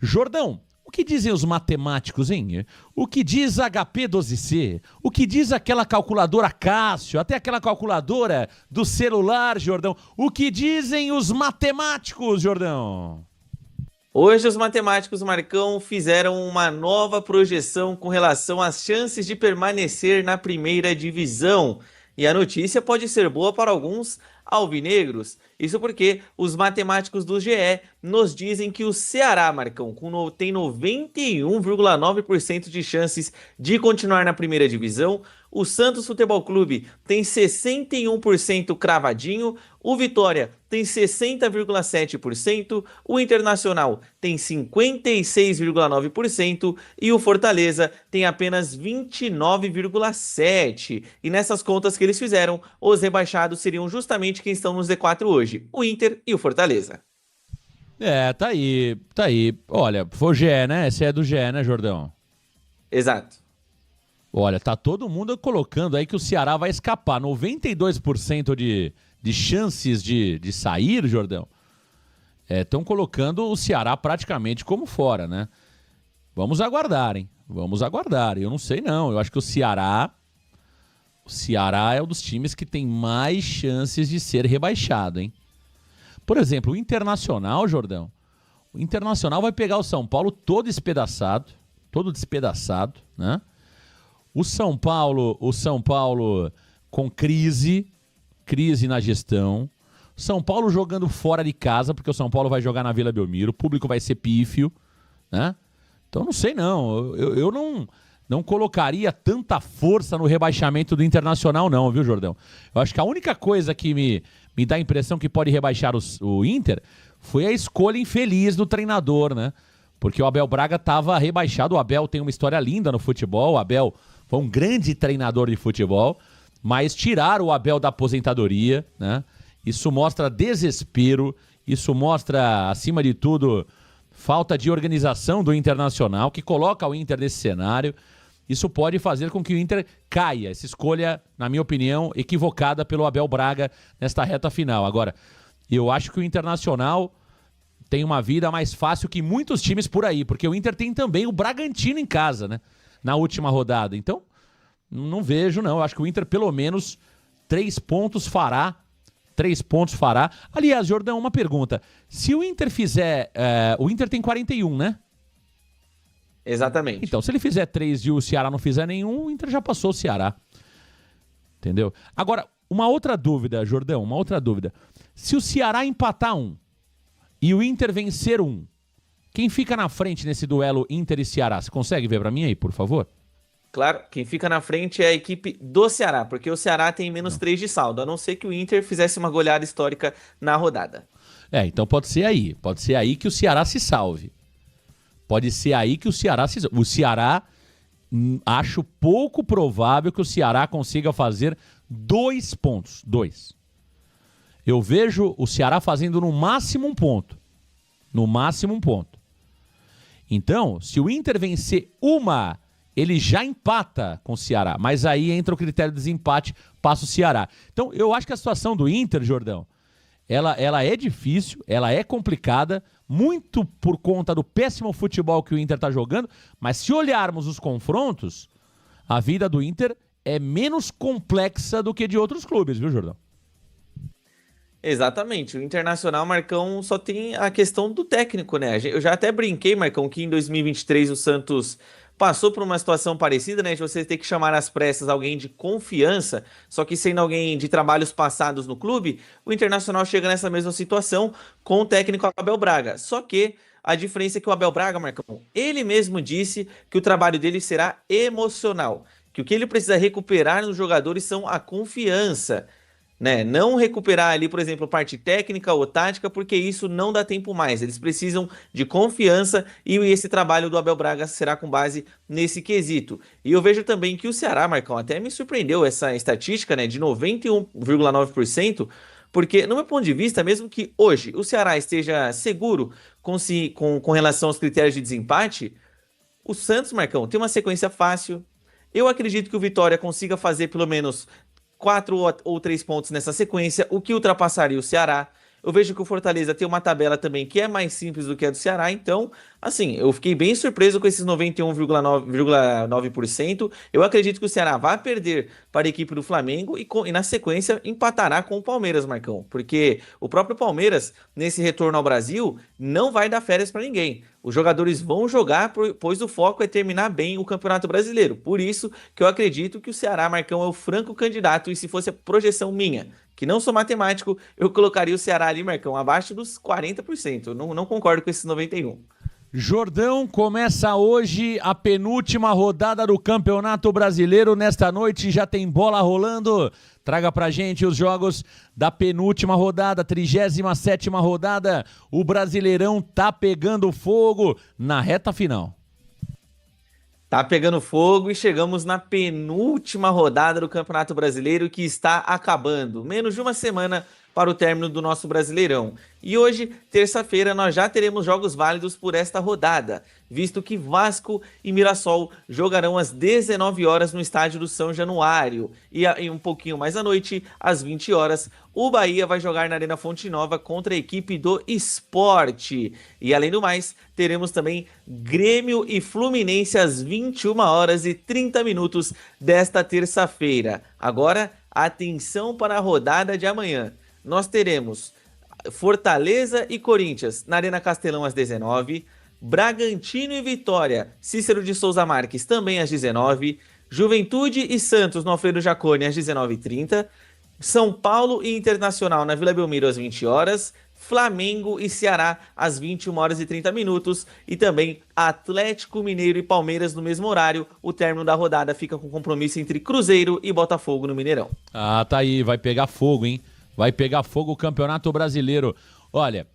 Jordão, o que dizem os matemáticos, hein? O que diz HP12C? O que diz aquela calculadora Cássio? Até aquela calculadora do celular, Jordão? O que dizem os matemáticos, Jordão? Hoje os matemáticos, Marcão, fizeram uma nova projeção com relação às chances de permanecer na primeira divisão. E a notícia pode ser boa para alguns alvinegros. Isso porque os matemáticos do GE nos dizem que o Ceará, Marcão, tem 91,9% de chances de continuar na primeira divisão. O Santos Futebol Clube tem 61% cravadinho. O Vitória tem 60,7%. O Internacional tem 56,9%. E o Fortaleza tem apenas 29,7%. E nessas contas que eles fizeram, os rebaixados seriam justamente quem estão nos Z4 hoje: o Inter e o Fortaleza. Tá aí, tá aí. Olha, foi o GE, né? Esse é do GE, né, Jordão? Exato. Olha, tá todo mundo colocando aí que o Ceará vai escapar. 92% de chances de sair, Jordão. Estão colocando o Ceará praticamente como fora, né? Vamos aguardar, hein? Vamos aguardar. Eu não sei, não. Eu acho que o Ceará é um dos times que tem mais chances de ser rebaixado, hein? Por exemplo, o Internacional, Jordão. O Internacional vai pegar o São Paulo todo despedaçado, né? O São Paulo com crise na gestão. São Paulo jogando fora de casa, porque o São Paulo vai jogar na Vila Belmiro, o público vai ser pífio, né? Então não sei não, eu não colocaria tanta força no rebaixamento do Internacional não, viu, Jordão? Eu acho que a única coisa que me dá a impressão que pode rebaixar o Inter foi a escolha infeliz do treinador, né? Porque o Abel Braga estava rebaixado. O Abel tem uma história linda no futebol, o Abel foi um grande treinador de futebol, mas tiraram o Abel da aposentadoria, né? Isso mostra desespero, isso mostra, acima de tudo, falta de organização do Internacional, que coloca o Inter nesse cenário. Isso pode fazer com que o Inter caia. Essa escolha, na minha opinião, equivocada pelo Abel Braga nesta reta final. Agora, eu acho que o Internacional tem uma vida mais fácil que muitos times por aí, porque o Inter tem também o Bragantino em casa, né? Na última rodada. Então, não vejo, não. Eu acho que o Inter, pelo menos, 3 pontos fará. 3 pontos fará. Aliás, Jordão, uma pergunta. Se o Inter fizer... o Inter tem 41, né? Exatamente. Então, se ele fizer 3 e o Ceará não fizer nenhum, o Inter já passou o Ceará. Entendeu? Agora, uma outra dúvida, Jordão, uma outra dúvida. Se o Ceará empatar 1 e o Inter vencer 1, quem fica na frente nesse duelo Inter e Ceará? Você consegue ver pra mim aí, por favor? Claro, quem fica na frente é a equipe do Ceará, porque o Ceará tem menos 3 de saldo, a não ser que o Inter fizesse uma goleada histórica na rodada. Então pode ser aí que o Ceará se salve. Pode ser aí que o Ceará se salve. O Ceará, acho pouco provável que o Ceará consiga fazer 2 pontos. 2. Eu vejo o Ceará fazendo no máximo 1 ponto. No máximo 1 ponto. Então, se o Inter vencer uma, ele já empata com o Ceará. Mas aí entra o critério de desempate, passa o Ceará. Então, eu acho que a situação do Inter, Jordão, ela é difícil, ela é complicada, muito por conta do péssimo futebol que o Inter está jogando, mas se olharmos os confrontos, a vida do Inter é menos complexa do que de outros clubes, viu, Jordão? Exatamente, o Internacional, Marcão, só tem a questão do técnico, né? Eu já até brinquei, Marcão, que em 2023 o Santos passou por uma situação parecida, né? De você ter que chamar às pressas alguém de confiança, só que sendo alguém de trabalhos passados no clube, o Internacional chega nessa mesma situação com o técnico Abel Braga. Só que a diferença é que o Abel Braga, Marcão, ele mesmo disse que o trabalho dele será emocional, que o que ele precisa recuperar nos jogadores são a confiança, né? Não recuperar ali, por exemplo, parte técnica ou tática, porque isso não dá tempo mais. Eles precisam de confiança e esse trabalho do Abel Braga será com base nesse quesito. E eu vejo também que o Ceará, Marcão, até me surpreendeu essa estatística, né, de 91,9%, porque, no meu ponto de vista, mesmo que hoje o Ceará esteja seguro com relação aos critérios de desempate, o Santos, Marcão, tem uma sequência fácil. Eu acredito que o Vitória consiga fazer pelo menos 4 ou 3 pontos nessa sequência, o que ultrapassaria o Ceará. Eu vejo que o Fortaleza tem uma tabela também que é mais simples do que a do Ceará, então, assim, eu fiquei bem surpreso com esses 91,9%. Eu acredito que o Ceará vai perder para a equipe do Flamengo e na sequência empatará com o Palmeiras, Marcão, porque o próprio Palmeiras, nesse retorno ao Brasil, não vai dar férias para ninguém. Os jogadores vão jogar, pois o foco é terminar bem o Campeonato Brasileiro. Por isso que eu acredito que o Ceará, Marcão, é o franco candidato, e se fosse a projeção minha, que não sou matemático, eu colocaria o Ceará ali, Marcão, abaixo dos 40%. Eu não concordo com esses 91%. Jordão, começa hoje a penúltima rodada do Campeonato Brasileiro. Nesta noite já tem bola rolando. Traga pra gente os jogos da penúltima rodada, 37ª rodada. O Brasileirão tá pegando fogo na reta final. Tá pegando fogo e chegamos na penúltima rodada do Campeonato Brasileiro, que está acabando. Menos de uma semana para o término do nosso Brasileirão. E hoje, terça-feira, nós já teremos jogos válidos por esta rodada, visto que Vasco e Mirassol jogarão às 19 horas no estádio do São Januário. E um pouquinho mais à noite, às 20 horas, o Bahia vai jogar na Arena Fonte Nova contra a equipe do Sport. E além do mais, teremos também Grêmio e Fluminense às 21 horas e 30 minutos desta terça-feira. Agora, atenção para a rodada de amanhã. Nós teremos Fortaleza e Corinthians na Arena Castelão às 19, Bragantino e Vitória, Cícero de Souza Marques também às 19, Juventude e Santos no Alfredo Jaconi às 19h30, São Paulo e Internacional na Vila Belmiro às 20 horas, Flamengo e Ceará às 21 horas e 30 minutos e também Atlético Mineiro e Palmeiras no mesmo horário. O término da rodada fica com compromisso entre Cruzeiro e Botafogo no Mineirão. Ah, tá aí, vai pegar fogo, hein? Vai pegar fogo o Campeonato Brasileiro. Olha,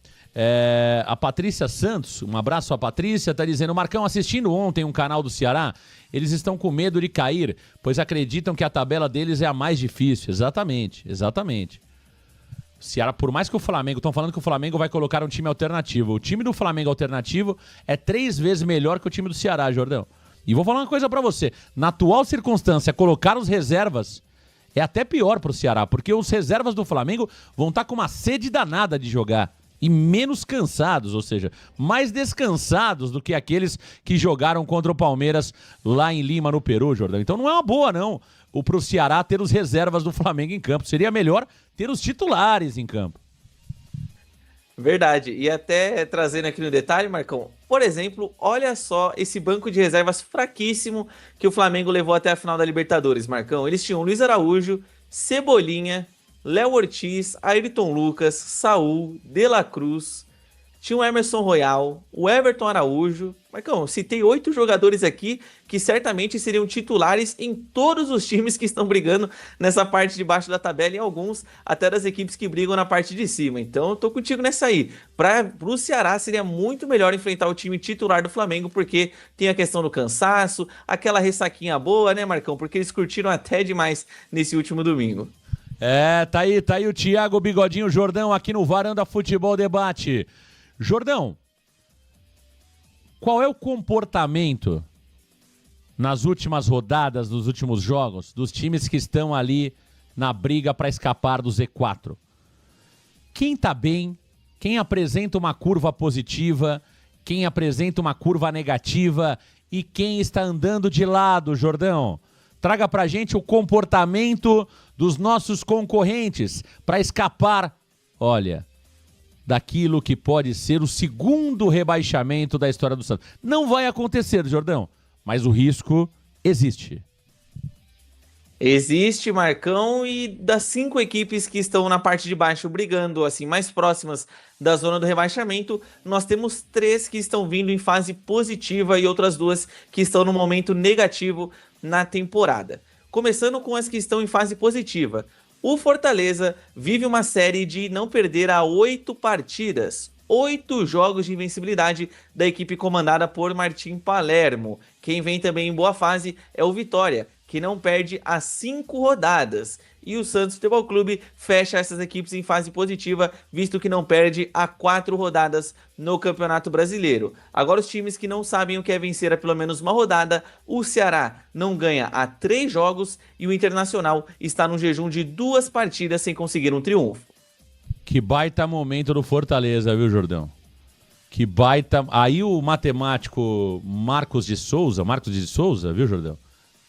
a Patrícia Santos, um abraço à Patrícia, tá dizendo: Marcão, assistindo ontem um canal do Ceará, eles estão com medo de cair, pois acreditam que a tabela deles é a mais difícil. Exatamente, exatamente. Ceará, por mais que o Flamengo, estão falando que o Flamengo vai colocar um time alternativo. O time do Flamengo alternativo é 3 vezes melhor que o time do Ceará, Jordão. E vou falar uma coisa pra você. Na atual circunstância, colocar os reservas é até pior pro Ceará, porque os reservas do Flamengo vão estar com uma sede danada de jogar. E menos cansados, ou seja, mais descansados do que aqueles que jogaram contra o Palmeiras lá em Lima, no Peru, Jordão. Então não é uma boa, não, pro Ceará ter os reservas do Flamengo em campo. Seria melhor ter os titulares em campo. Verdade. E até trazendo aqui no detalhe, Marcão, por exemplo, olha só esse banco de reservas fraquíssimo que o Flamengo levou até a final da Libertadores, Marcão. Eles tinham Luiz Araújo, Cebolinha, Léo Ortiz, Ayrton Lucas, Saul, De La Cruz, tinha o Emerson Royal, o Everton Araújo. Marcão, citei 8 jogadores aqui que certamente seriam titulares em todos os times que estão brigando nessa parte de baixo da tabela e alguns até das equipes que brigam na parte de cima. Então eu tô contigo nessa aí. Pro Ceará seria muito melhor enfrentar o time titular do Flamengo, porque tem a questão do cansaço, aquela ressaquinha boa, né, Marcão? Porque eles curtiram até demais nesse último domingo. Tá aí o Thiago Bigodinho Jordão aqui no Varanda Futebol Debate. Jordão, qual é o comportamento nas últimas rodadas, nos últimos jogos, dos times que estão ali na briga para escapar do Z4? Quem tá bem, quem apresenta uma curva positiva, quem apresenta uma curva negativa e quem está andando de lado, Jordão? Traga pra gente o comportamento dos nossos concorrentes para escapar, olha, daquilo que pode ser o segundo rebaixamento da história do Santos. Não vai acontecer, Jordão, mas o risco existe. Existe, Marcão, e das 5 equipes que estão na parte de baixo brigando assim mais próximas da zona do rebaixamento, nós temos 3 que estão vindo em fase positiva e outras 2 que estão no momento negativo na temporada. Começando com as que estão em fase positiva. O Fortaleza vive uma série de não perder a 8 partidas, 8 jogos de invencibilidade da equipe comandada por Martim Palermo. Quem vem também em boa fase é o Vitória, que não perde há 5 rodadas. E o Santos Futebol Clube fecha essas equipes em fase positiva, visto que não perde há 4 rodadas no Campeonato Brasileiro. Agora os times que não sabem o que é vencer a pelo menos uma rodada, o Ceará não ganha há 3 jogos e o Internacional está num jejum de 2 partidas sem conseguir um triunfo. Que baita momento do Fortaleza, viu, Jordão? Que baita... Aí o matemático Marcos de Souza, viu, Jordão?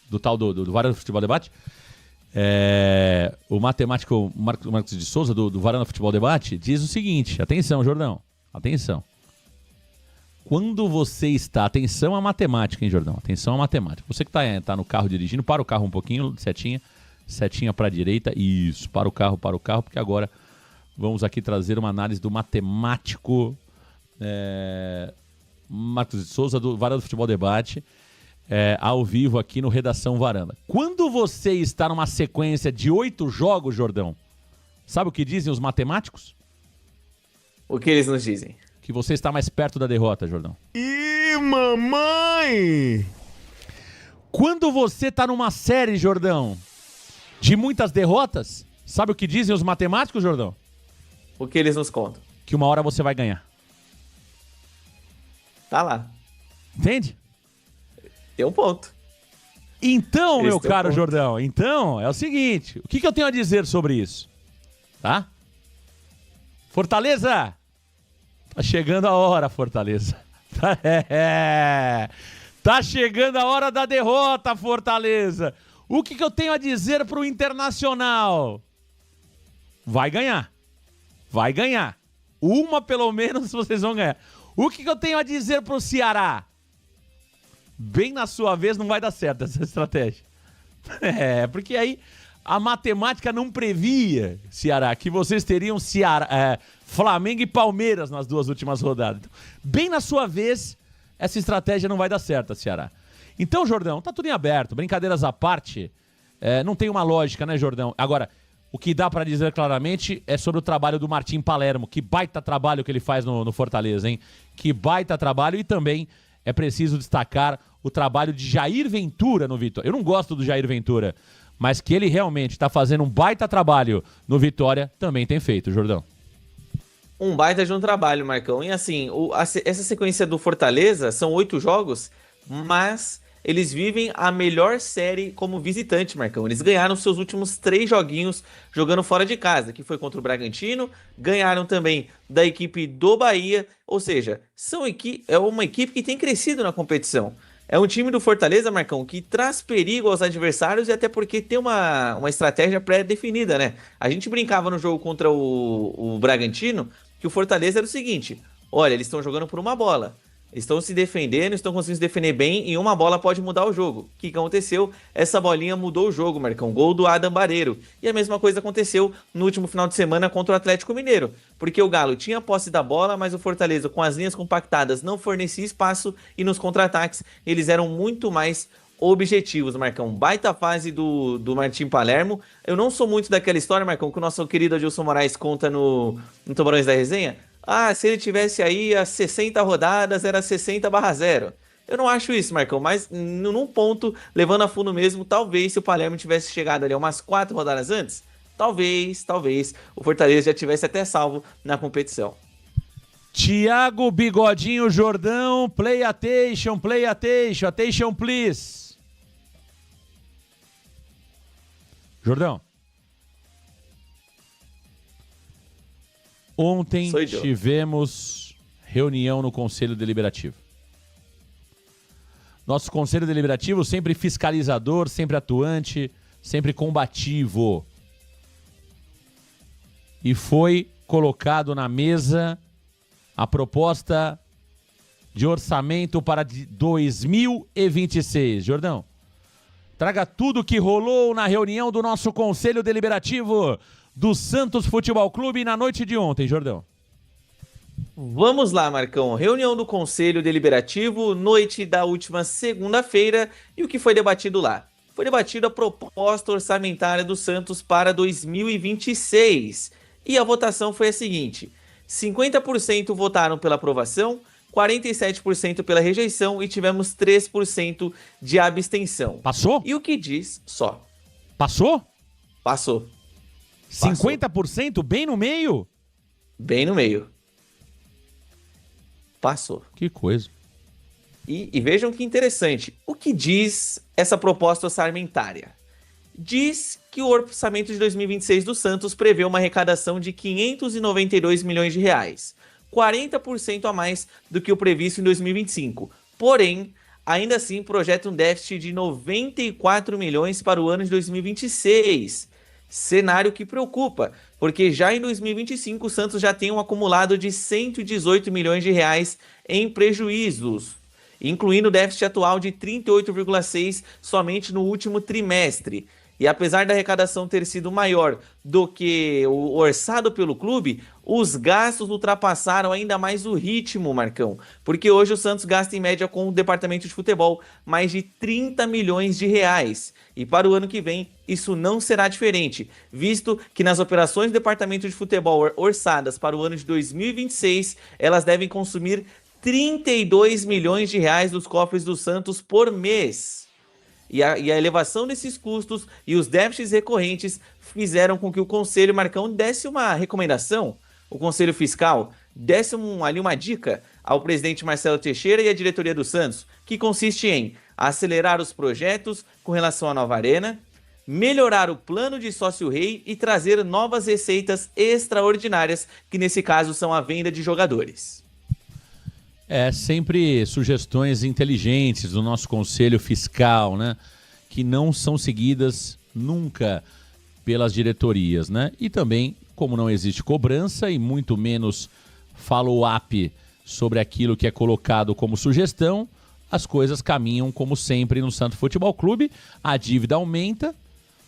Do tal do Varanda Futebol Debate. O matemático Marcos de Souza, do Varanda Futebol Debate, diz o seguinte, atenção, Jordão, atenção. Quando você está... Atenção à matemática, hein, Jordão? Atenção à matemática. Você que tá no carro dirigindo, para o carro um pouquinho, setinha para a direita. Isso, para o carro, porque agora vamos aqui trazer uma análise do matemático Marcos de Souza, do Varanda Futebol Debate, ao vivo aqui no Redação Varanda. Quando você está numa sequência de 8 jogos, Jordão, sabe o que dizem os matemáticos? O que eles nos dizem? Que você está mais perto da derrota, Jordão. Ih, mamãe! Quando você está numa série, Jordão, de muitas derrotas, sabe o que dizem os matemáticos, Jordão? O que eles nos contam? Que uma hora você vai ganhar. Tá lá. Entende? Tem um ponto. Então, meu Esse é o caro ponto. Jordão, então é o seguinte, o que eu tenho a dizer sobre isso? Tá? Fortaleza! Tá chegando a hora, Fortaleza. Tá chegando a hora da derrota, Fortaleza. O que eu tenho a dizer pro Internacional? Vai ganhar. Vai ganhar. Uma, pelo menos, vocês vão ganhar. O que eu tenho a dizer pro Ceará? Bem na sua vez não vai dar certo essa estratégia. Porque aí a matemática não previa, Ceará, que vocês teriam Flamengo e Palmeiras nas 2 últimas rodadas. Então, bem na sua vez, essa estratégia não vai dar certo, Ceará. Então, Jordão, tá tudo em aberto. Brincadeiras à parte, não tem uma lógica, né, Jordão? Agora, o que dá pra dizer claramente é sobre o trabalho do Martim Palermo. Que baita trabalho que ele faz no Fortaleza, hein? Que baita trabalho. E também é preciso destacar o trabalho de Jair Ventura no Vitória. Eu não gosto do Jair Ventura, mas que ele realmente está fazendo um baita trabalho no Vitória, também tem feito, Jordão. Um baita de um trabalho, Marcão. E assim, essa sequência do Fortaleza são 8 jogos, mas eles vivem a melhor série como visitante, Marcão. Eles ganharam seus últimos 3 joguinhos jogando fora de casa, que foi contra o Bragantino, ganharam também da equipe do Bahia, ou seja, é uma equipe que tem crescido na competição. É um time do Fortaleza, Marcão, que traz perigo aos adversários e até porque tem uma estratégia pré-definida, né? A gente brincava no jogo contra o Bragantino que o Fortaleza era o seguinte: olha, eles estão jogando por uma bola. Estão se defendendo, estão conseguindo se defender bem e uma bola pode mudar o jogo. O que aconteceu? Essa bolinha mudou o jogo, Marcão. Gol do Adam Bareiro. E a mesma coisa aconteceu no último final de semana contra o Atlético Mineiro. Porque o Galo tinha a posse da bola, mas o Fortaleza, com as linhas compactadas, não fornecia espaço e nos contra-ataques eles eram muito mais objetivos, Marcão. Baita fase do Martim Palermo. Eu não sou muito daquela história, Marcão, que o nosso querido Adilson Moraes conta no Tubarões da Resenha. Ah, se ele tivesse aí as 60 rodadas, era 60/0. Eu não acho isso, Marcão, mas num ponto, levando a fundo mesmo, talvez se o Palermo tivesse chegado ali umas 4 rodadas antes, talvez o Fortaleza já tivesse até salvo na competição. Thiago Bigodinho Jordão, play attention, please. Jordão. Ontem tivemos reunião no Conselho Deliberativo. Nosso Conselho Deliberativo sempre fiscalizador, sempre atuante, sempre combativo. E foi colocado na mesa a proposta de orçamento para 2026. Jordão, traga tudo que rolou na reunião do nosso Conselho Deliberativo do Santos Futebol Clube na noite de ontem, Jordão. Vamos lá, Marcão. Reunião do Conselho Deliberativo, noite da última segunda-feira. E o que foi debatido lá? Foi debatida a proposta orçamentária do Santos para 2026. E a votação foi a seguinte: 50% votaram pela aprovação, 47% pela rejeição e tivemos 3% de abstenção. Passou? E o que diz só? Passou? Passou. 50% bem no meio? Bem no meio. Passou. Que coisa. E vejam que interessante. O que diz essa proposta orçamentária? diz que o orçamento de 2026 do Santos prevê uma arrecadação de 592 milhões de reais, 40% a mais do que o previsto em 2025. Porém, ainda assim projeta um déficit de 94 milhões para o ano de 2026. Cenário que preocupa, porque já em 2025 o Santos já tem um acumulado de 118 milhões de reais em prejuízos, incluindo o déficit atual de 38,6 somente no último trimestre. E apesar da arrecadação ter sido maior do que o orçado pelo clube, os gastos ultrapassaram ainda mais o ritmo, Marcão. Porque hoje o Santos gasta em média com o departamento de futebol mais de 30 milhões de reais. E para o ano que vem isso não será diferente, visto que nas operações do departamento de futebol orçadas para o ano de 2026, elas devem consumir 32 milhões de reais dos cofres do Santos por mês. E a elevação desses custos e os déficits recorrentes fizeram com que o Conselho Marcão desse uma recomendação, o Conselho Fiscal desse ali uma dica ao presidente Marcelo Teixeira e à diretoria do Santos, que consiste em acelerar os projetos com relação à nova arena, melhorar o plano de sócio-rei e trazer novas receitas extraordinárias, que nesse caso são a venda de jogadores. Sempre sugestões inteligentes do nosso conselho fiscal, né? Que não são seguidas nunca pelas diretorias, né? E também, como não existe cobrança e muito menos follow-up sobre aquilo que é colocado como sugestão, as coisas caminham como sempre no Santos Futebol Clube, a dívida aumenta,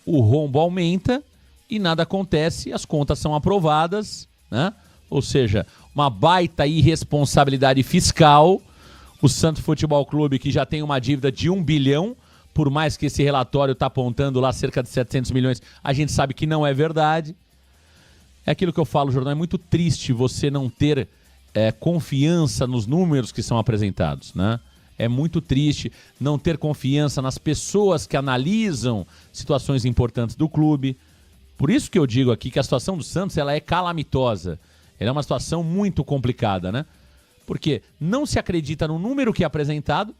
o rombo aumenta e nada acontece, as contas são aprovadas, né? Ou seja, uma baita irresponsabilidade fiscal. O Santos Futebol Clube, que já tem uma dívida de 1 bilhão, por mais que esse relatório está apontando lá cerca de 700 milhões, a gente sabe que não é verdade. É aquilo que eu falo, Jordão, é muito triste você não ter confiança nos números que são apresentados, né? É muito triste não ter confiança nas pessoas que analisam situações importantes do clube. Por isso que eu digo aqui que a situação do Santos ela é calamitosa. Ela é uma situação muito complicada, né? Porque não se acredita no número que é apresentado.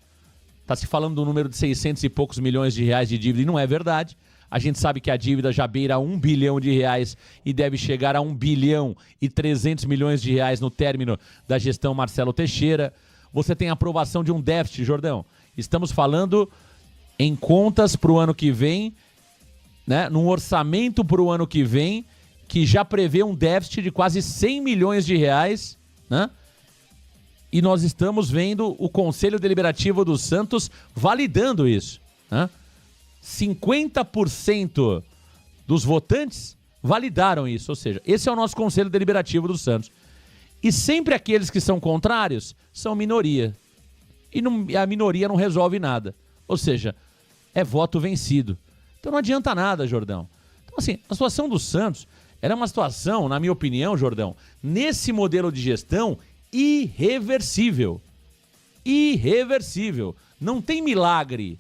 Está se falando do número de 600 e poucos milhões de reais de dívida e não é verdade. A gente sabe que a dívida já beira 1 bilhão de reais e deve chegar a 1 bilhão e 300 milhões de reais no término da gestão Marcelo Teixeira. Você tem a aprovação de um déficit, Jordão. Estamos falando em contas para o ano que vem, né? Num orçamento para o ano que vem, que já prevê um déficit de quase 100 milhões de reais, né? E nós estamos vendo o Conselho Deliberativo do Santos validando isso, né? 50% dos votantes validaram isso, ou seja, esse é o nosso Conselho Deliberativo do Santos. E sempre aqueles que são contrários são minoria. E a minoria não resolve nada. Ou seja, é voto vencido. Então não adianta nada, Jordão. Então assim, a situação do Santos era uma situação, na minha opinião, Jordão, nesse modelo de gestão, irreversível. Irreversível. Não tem milagre.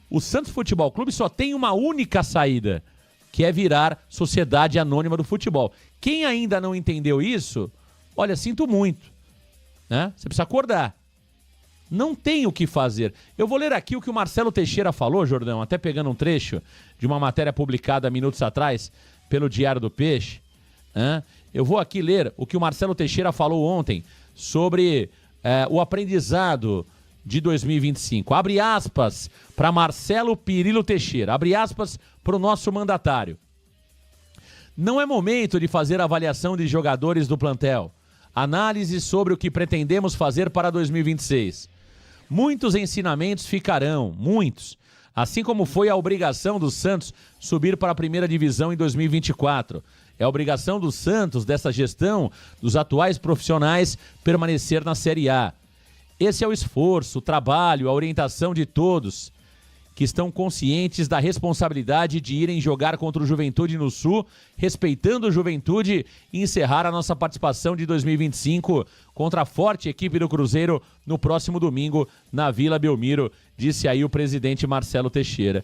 O Santos Futebol Clube só tem uma única saída, que é virar sociedade anônima do futebol. Quem ainda não entendeu isso, olha, sinto muito, né? Você precisa acordar. Não tem o que fazer. Eu vou ler aqui o que o Marcelo Teixeira falou, Jordão, até pegando um trecho de uma matéria publicada minutos atrás pelo Diário do Peixe, né? Eu vou aqui ler o que o Marcelo Teixeira falou ontem sobre o aprendizado de 2025. Abre aspas para Marcelo Pirillo Teixeira, abre aspas para o nosso mandatário. Não é momento de fazer avaliação de jogadores do plantel. Análise sobre o que pretendemos fazer para 2026. Muitos ensinamentos ficarão, muitos. Assim como foi a obrigação do Santos subir para a primeira divisão em 2024. É a obrigação do Santos, dessa gestão, dos atuais profissionais, permanecer na Série A. Esse é o esforço, o trabalho, a orientação de todos que estão conscientes da responsabilidade de irem jogar contra o Juventude no Sul, respeitando o Juventude e encerrar a nossa participação de 2025 contra a forte equipe do Cruzeiro no próximo domingo na Vila Belmiro, disse aí o presidente Marcelo Teixeira.